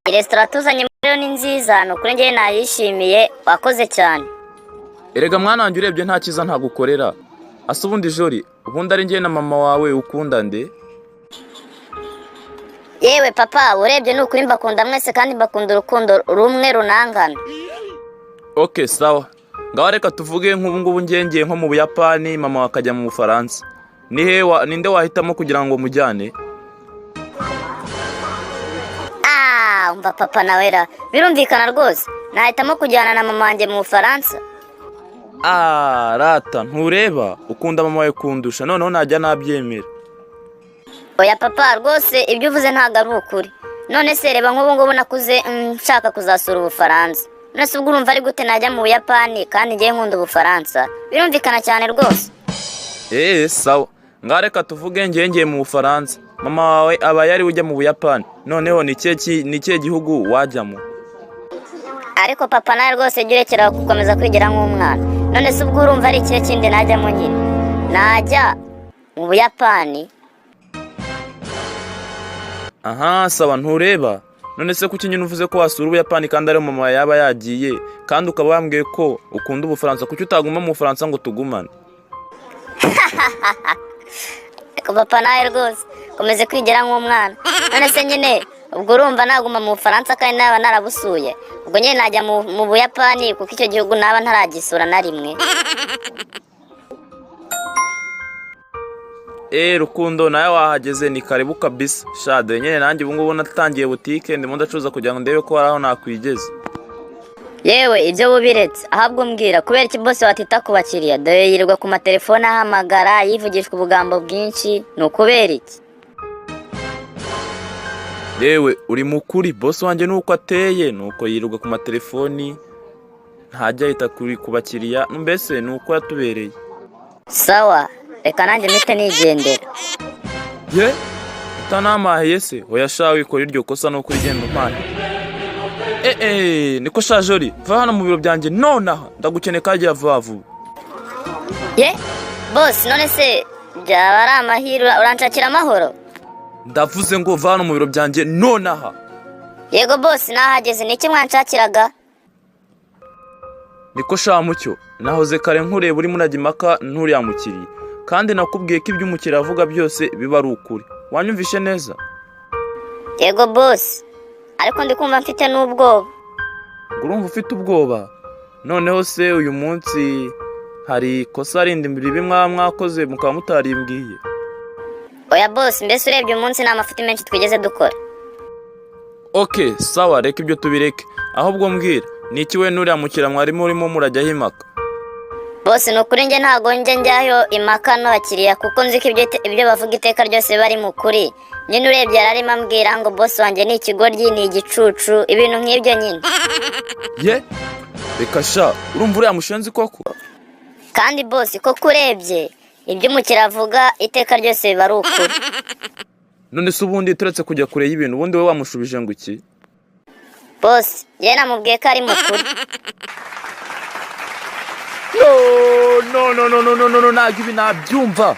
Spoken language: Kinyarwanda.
Resitora tuzanye rero ni nziza, ni ukuri njyewe nayishimiye, wakoze cyane. Erega mwana wanjye urebye nta cyiza ntagukorera. Asa ubundi Jori, ubundi ari njye na mama wawe ukunda nde? Yewe papa, urebye ni ukuri mbakunda mwese kandi mbakunda urukundo rumwe runangana. Okay, sawa. Ngaho reka tuvuge nk'ubu ngubu ngiye nko mu Buyapani, mama wakajya mu Bufaransa. Ninde wahitamo kugira ngo mujyane? Umva papa nawera, birumvikana rwose. Nahitamo kujyana na mama wanjye mu Bufaransa. Rata, ntureba ukunda mama wawe kundusha, noneho najya nabyemera. Oya papa, rwose ibyo uvuze ntabwo ari ukuri. None se reba nk'ubu ngubu nakuze nshaka kuzasura Ubufaransa. None se ubwo urumva ari gute najya mu Buyapani kandi ngiye nkunda Ubufaransa? Birumvikana cyane rwose. Sawa. Ngaho reka tuvuge ngiye mu Bufaransa. Mama wawe aba yari ujya mu Buyapani. Noneho ni ikihe gihugu wajyamo? Ariko papa nawe rwose urekera gukomeza kwigira nk'umwana. None se ubwo urumva ari ikihe kindi najyamo nyine? Najya mu Buyapani. Sawa ntureba. None se kuki nyine uvuze ko wasura Ubuyapani kandi ari mama yaba yagiye kandi ukaba wambwiye ko ukunda Ubufaransa, kuki utaguma mu Bufaransa ngo tugumane? Eko papa nawe rwose komeze kwigira nk'umwana. None se nyine ubwo urumva naguma mu Bufaransa kandi naba narabusuye, ubwo nyine najya mu Buyapani kuko icyo gihugu naba ntaragisura na rimwe. Rukundo nawe wahageze ni karibu kabisa. Shade nyine nanjye ubu ngubu natangiye butike ndimo ndacuruza kugira ngo ndebe ko hari aho nakwigeze. Yewe ibyo bubiretse, ahubwo mbwira kubera iki boss watita ku bakiriya? Dore yirirwa ku matelefone ahamagara yivugishwa ubugambo bwinshi, ni ukubera iki? Yewe uri mukuri, boss wanjye nuko ateye, nuko yirirwa ku matelefoni ntajya yita ku bakiriya, mbese nuko yatubereye. Sawa, reka nanjye mpite nigendera. Utanamahiye se? Oya sha wikora iryo kosa no kurigenda umpaye. Niko sha Jori, va hano mu biro byanjye nonaha, ndagukeneye kagiye vuba vuba. Boss, none se byaba ari amahirwe uranshakira amahoro? Ndavuze ngo va hano mu biro byanjye nonaha. Yego boss, nahageze, niki mwanshakiraga? Niko sha Mucyo, nahoze kare nkureba uri munajya impaka nturiya mukiriye, kandi nakubwiye ko ibyo umukiriya avuga byose biba ari ukuri. Wanyumvishe neza? Yego boss, ariko ndikumva mfite n'ubwoba. Urumva ufite ubwoba? Noneho se uyu munsi hari kosa rindi ribi mwakoze mukaba mutarimbwiye? Oya boss, mbese urebye umunsi nta mafuti menshi twigeze dukora. Okay, sawa, reka ibyo tubireke. Ahubwo mbwira, ni iki we nuriya mukiriya mwarimo urimo murajyaho impaka? Boss, nukuri njye ntago njyayo impaka n'abakiriya kuko nzi ko ibyo bavuga iteka ryose bari mu kuri. Nyine urebye yararimo ambwira ngo boss wanjye ni ikigoryi, ni igicucu, ibintu nk'ibyo nyine. Reka sha, urumva uriya mushenzi koko? Kandi boss, koko urebye ibyo umukiriya avuga iteka ryose biba ari ukuri. None se ubundi turetse kujya kure y'ibintu, ubundi we wamushubije ngo iki? Boss, njye namubwiye ko ari mukuri. No, ntabwo ibi nabyumva.